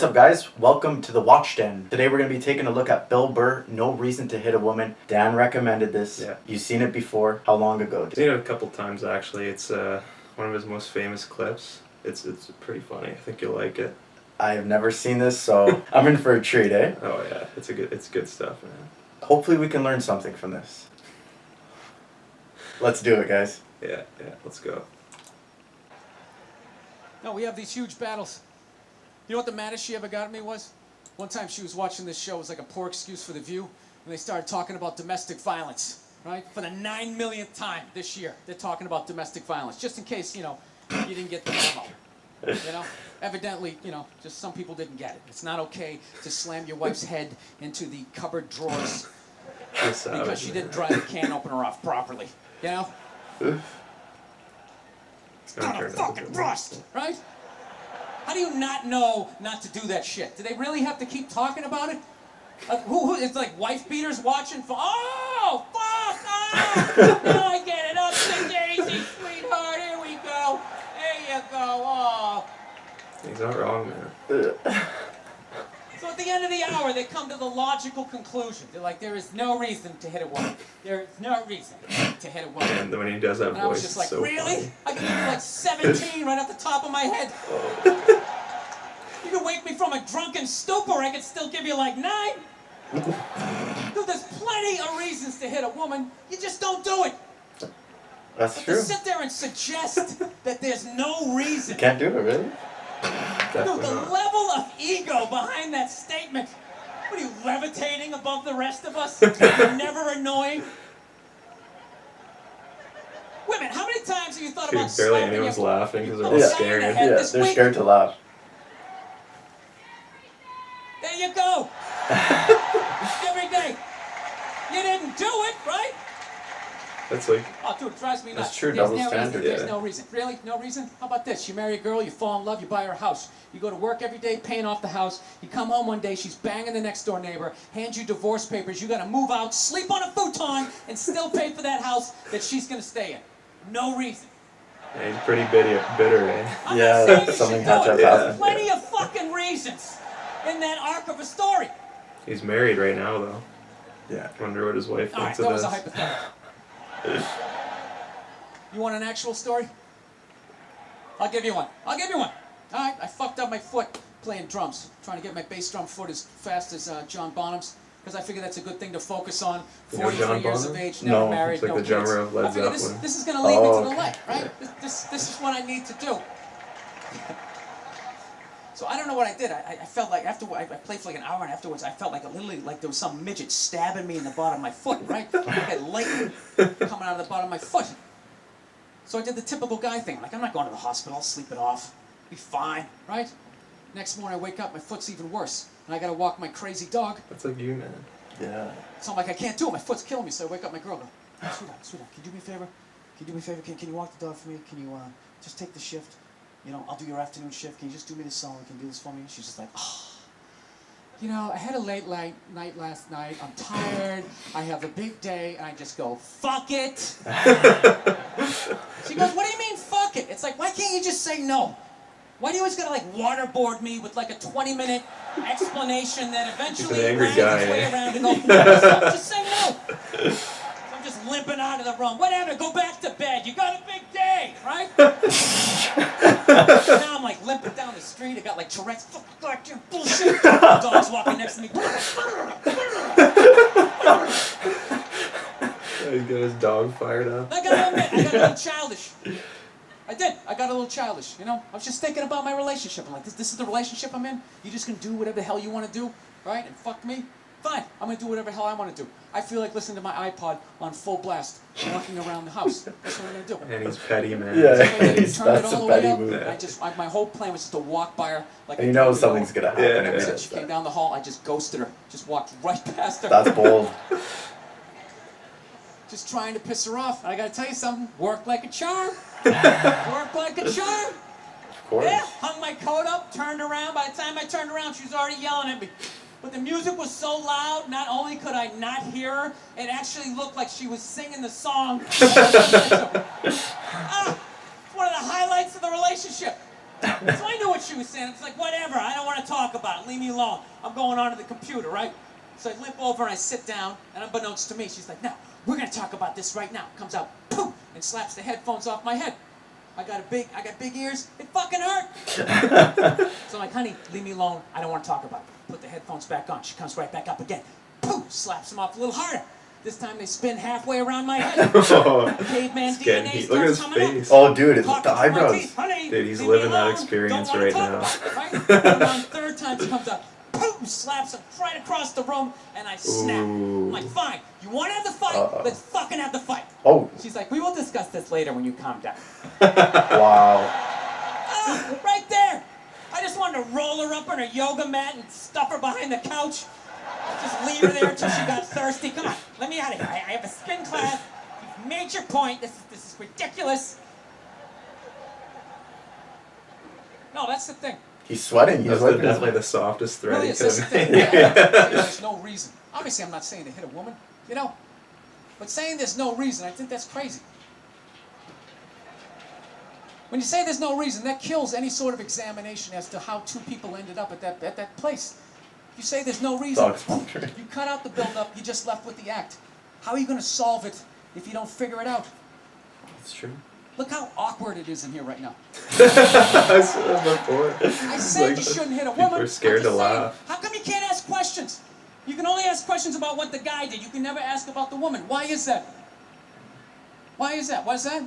What's up, guys? Welcome to the Watch Den. Today we're going to be taking a look at Bill Burr, No Reason to Hit a Woman. Dan recommended this. Yeah. You've seen it before. How long ago? I've seen it a couple times actually. It's one of his most famous clips. It's pretty funny. I think you'll like it. I have never seen this, so I'm in for a treat, eh? Oh yeah, it's good stuff, man. Hopefully we can learn something from this. Let's do it, guys. Yeah, let's go. No, we have these huge battles. You know what the maddest she ever got at me was? One time she was watching this show, it was like a poor excuse for The View, and they started talking about domestic violence, right? For the 9 millionth time this year, they're talking about domestic violence, just in case, you didn't get the memo. Evidently, just some people didn't get it. It's not okay to slam your wife's head into the cupboard drawers because she didn't dry the can opener off properly, It's not a fucking rust, right? How do you not know not to do that shit? Do they really have to keep talking about it? It's like wife beaters watching for, oh, fuck, oh, now I get it, up to Daisy, sweetheart, here we go. There you go, oh. He's not wrong, man. So at the end of the hour, they come to the logical conclusion. They're like, there is no reason to hit a woman. There is no reason to hit a woman. And when he does that and voice, I was just like, so really? funny. I can give you like 17 right off the top of my head. You can wake me from a drunken stupor, I can still give you like 9. Dude, there's plenty of reasons to hit a woman. You just don't do it. That's But true. to sit there and suggest that there's no reason. Can't do it, really? Dude, the level of ego behind that statement. What are you, levitating above the rest of us? You're never annoying? Women, how many times have you thought about Dude, barely slapping anyone's your laughing because they're Oh, all yeah. scared. Yeah. Yeah, This they're week- scared to laugh. There you go. Every day. You didn't do it, right? That's like, Oh, dude, it drives me nuts. That's true, There's double no standard. reason. There's Yeah. no reason. Really? No reason? How about this? You marry a girl, you fall in love, you buy her a house. You go to work every day, paying off the house. You come home one day, she's banging the next door neighbor, hands you divorce papers. You got to move out, sleep on a futon, and still pay for that house that she's going to stay in. No reason. yeah, he's pretty bitter, eh? I'm Yeah, not saying you something should had do to it. have There's happened. plenty of fucking reasons in that arc of a story. He's married right now, though. Yeah. Wonder what his wife All right, thinks that of was a this. hypothetical. You want an actual story? I'll give you one. All right, I fucked up my foot playing drums, trying to get my bass drum foot as fast as John Bonham's, because I figure that's a good thing to focus on. You know 43 John years of Bonham? age, never No, married, it's like no the drummer kids. of Led I figure Zeppelin. this is going to lead me to the okay. light, right? This is what I need to do. So I don't know what I did. I felt like after I played for like an hour, and afterwards I felt like literally like there was some midget stabbing me in the bottom of my foot, right? I had lightning coming out of the bottom of my foot. So I did the typical guy thing. Like, I'm not going to the hospital. I'll sleep it off. Be fine, right? Next morning I wake up, my foot's even worse, and I got to walk my crazy dog. That's like you, man. Yeah. So I'm like, I can't do it. My foot's killing me. So I wake up my girl. Go, sweetheart, can you do me a favor? Can you walk the dog for me? Can you just take the shift? I'll do your afternoon shift. Can you just do me this song? Can you do this for me? She's just like, oh. I had a late night last night. I'm tired. I have a big day. And I just go, fuck it. She goes, what do you mean, fuck it? It's like, why can't you just say no? Why do you always gotta waterboard me with like a 20-minute explanation that eventually He's an angry winds guy, its way eh? around and goes, just say no. So I'm just limping out of the room. Whatever, go back to bed. You got a big day, right? Now I'm like limping down the street. I got like Tourette's. Fuck you, bullshit. The dog's walking next to me. He got his dog fired up. I gotta admit, I got a little childish. I did. I got a little childish, I was just thinking about my relationship. I'm like, this is the relationship I'm in? You just gonna do whatever the hell you want to do, right? And fuck me? Fine. I'm gonna do whatever the hell I want to do. I feel like listening to my iPod on full blast, walking around the house. That's what I'm gonna do. And he's petty, man. Yeah. So I turned it That's all a the way petty up. move. My whole plan was just to walk by her like And I told something's her. gonna happen. Yeah, if yeah. he She does came that. down the hall. I just ghosted her. Just walked right past her. That's bold. Just trying to piss her off. And I gotta tell you something. Worked like a charm. Worked like a charm. Of course. Yeah, hung my coat up, turned around. By the time I turned around, she was already yelling at me. But the music was so loud, not only could I not hear her, it actually looked like she was singing the song. It's one of the highlights of the relationship. So I knew what she was saying. It's like, whatever, I don't want to talk about it. leave me alone. I'm going onto the computer, right? So I limp over and I sit down, and unbeknownst to me, she's like, now, we're gonna talk about this right now. Comes out, poof, and slaps the headphones off my head. I got big ears. It fucking hurt. So I'm like, honey, leave me alone. I don't want to talk about it. Put the headphones back on. She comes right back up again. Poof, slaps them off a little harder. This time they spin halfway around my head. Caveman DNA Look at his starts coming face. up. Oh, dude, it's the Talking through my eyebrows. teeth. Honey, Dude, he's leave me living that alone. experience Don't wanna right talk now. about it, right? And around third time she comes up. Poof, slaps him right across the room, and I snap. I'm like, fine, you want to have the fight? Let's fucking have the fight. Oh. She's like, we will discuss this later when you calm down. Wow. Right there. I just wanted to roll her up on her yoga mat and stuff her behind the couch. Just leave her there until she got thirsty. Come on, let me out of here. I have a spin class. You've made your point. This is ridiculous. No, that's the thing. He's sweating. He's That's like definitely the softest thread Really, he it's could this have thing. made. There's no reason. Obviously, I'm not saying to hit a woman, you know, but saying there's no reason, I think that's crazy. When you say there's no reason, that kills any sort of examination as to how two people ended up at that place. If you say there's no reason, Dog sponsored. you cut out the build-up, you just left with the act. How are you going to solve it if you don't figure it out? That's true. Look how awkward it is in here right now. I said that before. I said you shouldn't hit a woman. People are scared I'm just to saying, laugh. how come you can't ask questions? You can only ask questions about what the guy did. You can never ask about the woman. Why is that? Why is that? What is that?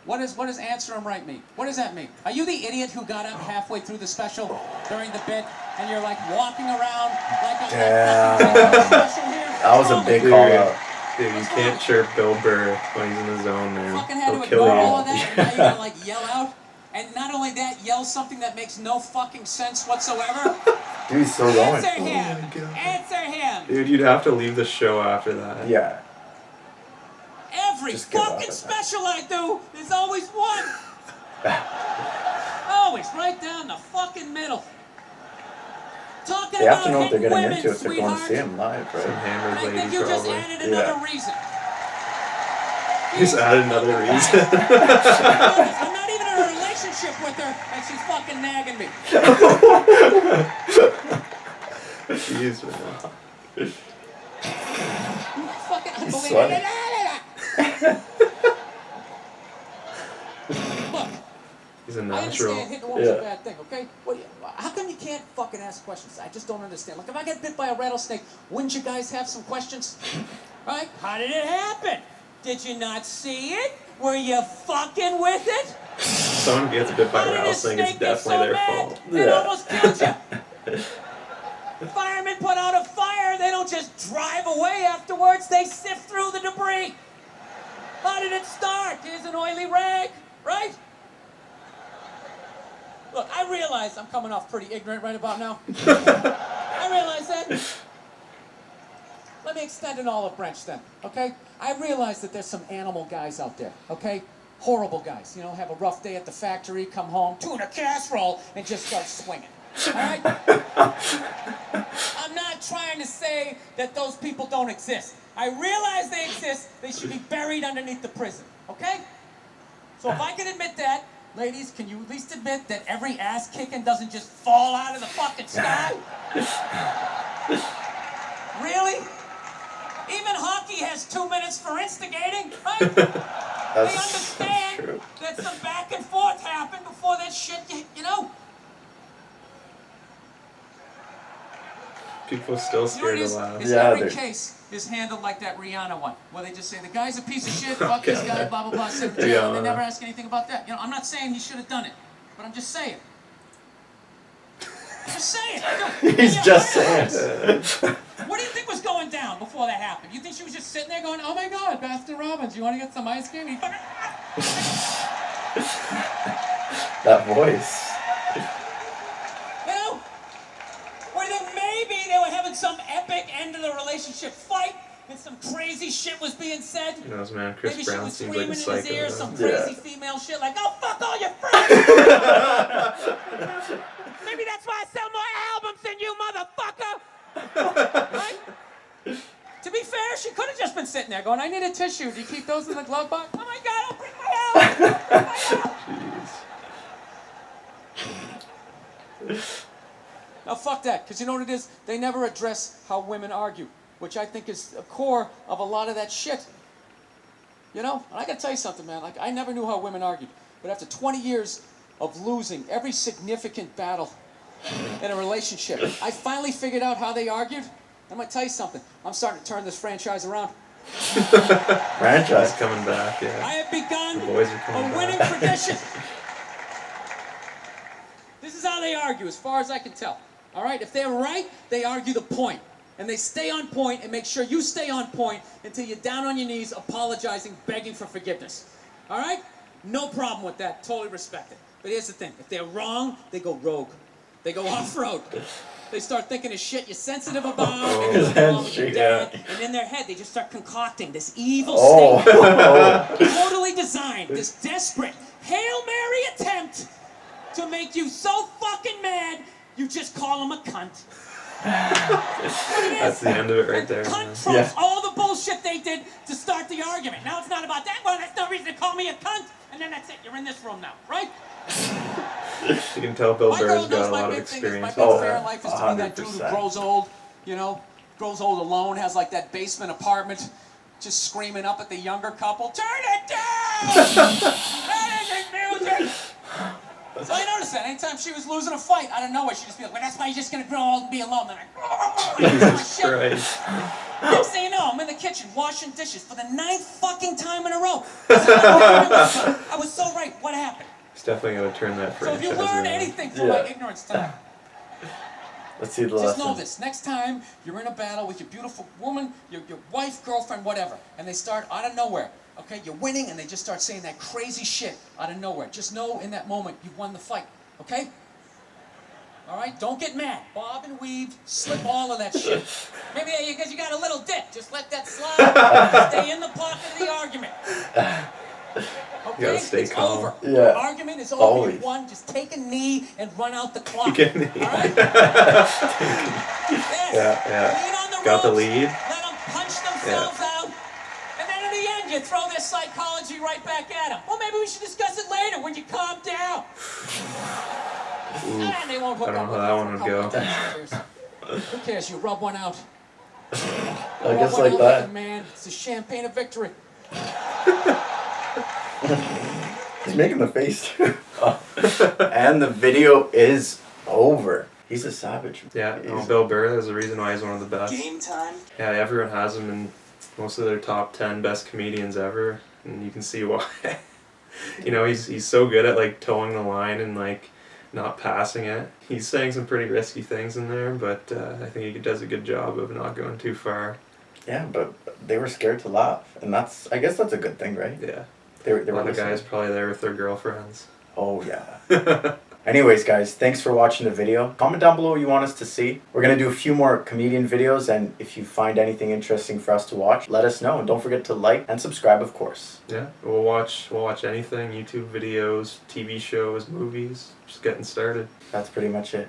What does answer him right mean? What does that mean? Are you the idiot who got up halfway through the special during the bit and you're like walking around like a special here? That was a big call out. Dude, you can't chirp Bill Burr when he's in the zone, man. Fucking had He'll to kill ignore you. all of that, and now you're gonna like yell out, and not only that, yell something that makes no fucking sense whatsoever. Dude, he's still going. Answer him. Answer him. Dude, you'd have to leave the show after that. Yeah. Every Just give up fucking at that. special I do, there's always one. Always right down the fucking middle. Talking They have about to know what they're hitting getting women, into if they're going to sweetheart. see him live, Some right? And hammered I think lady, you just probably. added another Yeah. reason. He's added another reason. I'm not even in a relationship with her, and she's fucking nagging me. Jeez, man. Fucking He's unbelievable. Look, He's a I natural. understand hitting a woman's a Yeah. bad thing, okay? How come you can't fucking ask questions? I just don't understand. Like, if I get bit by a rattlesnake, wouldn't you guys have some questions? Right? How did it happen? Did you not see it? Were you fucking with it? Someone gets bit by How a did this rattlesnake, it's snake get definitely so their mad fault. it Yeah. almost killed you? Firemen put out a fire. They don't just drive away afterwards. They sift through the debris. How did it start? Here's an oily rag, right? Look, I realize I'm coming off pretty ignorant right about now. I realize that. Let me extend an olive branch then, okay? I realize that there's some animal guys out there, okay? Horrible guys, you know, have a rough day at the factory, come home, tuna casserole, and just start swinging. All right? I'm not trying to say that those people don't exist. I realize they exist. They should be buried underneath the prison, okay? So if I can admit that, ladies, can you at least admit that every ass kicking doesn't just fall out of the fucking sky? Really? Even hockey has 2 minutes for instigating, right? They understand true. that some back and forth happened before that shit, you know? People still You know what scared it to is? laugh. Is Yeah, every they're- case is handled like that Rihanna one, where they just say the guy's a piece of shit, fuck this guy, blah blah blah, sit in jail, and they never ask anything about that. You know, I'm not saying he should have done it, but I'm just saying. Just saying. He's just saying. What do you think was going down before that happened? You think she was just sitting there going, "Oh my God, Baskin Robbins, you want to get some ice cream?" That voice. You know? Or then maybe they were having some epic end of the relationship fight and some crazy shit was being said. Who knows, man? Chris Maybe she Brown was seems like screaming a in his psycho. ear though. some Yeah. crazy female shit like, "Oh, fuck all your friends!" Maybe that's why I sell more albums than you, motherfucker! Right? To be fair, she could have just been sitting there going, "I need a tissue. Do you keep those in the glove box?" "Oh my God, I'll bring my album! Bring my album!" about that, because you know what it is? They never address how women argue, which I think is the core of a lot of that shit. You know? And I gotta tell you something, man. Like, I never knew how women argued. But after 20 years of losing every significant battle in a relationship, I finally figured out how they argued. I'm gonna tell you something. I'm starting to turn this franchise around. Franchise. He's coming back, yeah. I have begun The boys are coming a winning back. tradition. This is how they argue, as far as I can tell. All right? If they're right, they argue the point. And they stay on point and make sure you stay on point until you're down on your knees, apologizing, begging for forgiveness. All right? No problem with that. Totally respect it. But here's the thing. If they're wrong, they go rogue. They go off-road. They start thinking of shit you're sensitive about, and you're along with your dad, and in their head they just start concocting this evil statement, totally designed, this desperate Hail Mary attempt to make you so fucking mad you just call him a cunt. That's the end of it right there. Cunt trumps all the bullshit they did to start the argument. Now it's not about that. Well, that's no reason to call me a cunt. And then that's it. You're in this room now, right? You can tell Bill My girl Burr's got knows a my lot of big thing is my experience big with fear in that. life is to be that dude who 100%. grows old, you know, grows old alone, has like that basement apartment, just screaming up at the younger couple, turn it down! That isn't music! So I noticed that anytime she was losing a fight, out of nowhere, she'd just be like, well, that's why you're just gonna grow old and be alone. Then Jesus Christ. Next thing you know, I'm in the kitchen washing dishes for the 9th fucking time in a row. I was so right. What happened? He's definitely going to turn that So if franchise you learn around. anything from my ignorance tonight, Let's see the just lesson. know this. Next time you're in a battle with your beautiful woman, your wife, girlfriend, whatever, and they start out of nowhere, okay, you're winning, and they just start saying that crazy shit out of nowhere. Just know in that moment you've won the fight, okay? All right? Don't get mad. Bob and weave, slip all of that shit. Maybe because you got a little dick. Just let that slide. Stay in the pocket of the argument. Okay? gotta stay it's calm. over. Yeah. The argument is over. Always. You won. Just take a knee and run out the clock. Take a knee. All right? Yes. Yeah. Lean on the Got the ropes, lead. Let them punch themselves out. And then in the end, you throw their psychology right back at them. Well, maybe we should discuss it later when you calm down. And they won't hook I don't up know with how you that for a one would couple of days. Who cares? You rub one out. I guess like Like that. a man, it's the champagne of victory. He's making the face. And the video is over. He's a savage. Yeah, no, He's- Bill Burr, there's a reason why he's one of the best. Game time. Yeah, everyone has him in most of their top 10 best comedians ever, and you can see why. You know, he's so good at like towing the line and like not passing it. He's saying some pretty risky things in there, but I think he does a good job of not going too far. Yeah, but they were scared to laugh, and I guess that's a good thing, right? Yeah, They a were lot of listening. guys probably there with their girlfriends. Oh yeah. Anyways, guys, thanks for watching the video. Comment down below what you want us to see. We're gonna do a few more comedian videos, and if you find anything interesting for us to watch, let us know. And don't forget to like and subscribe, of course. Yeah, we'll watch anything, YouTube videos, TV shows, movies, just getting started. That's pretty much it.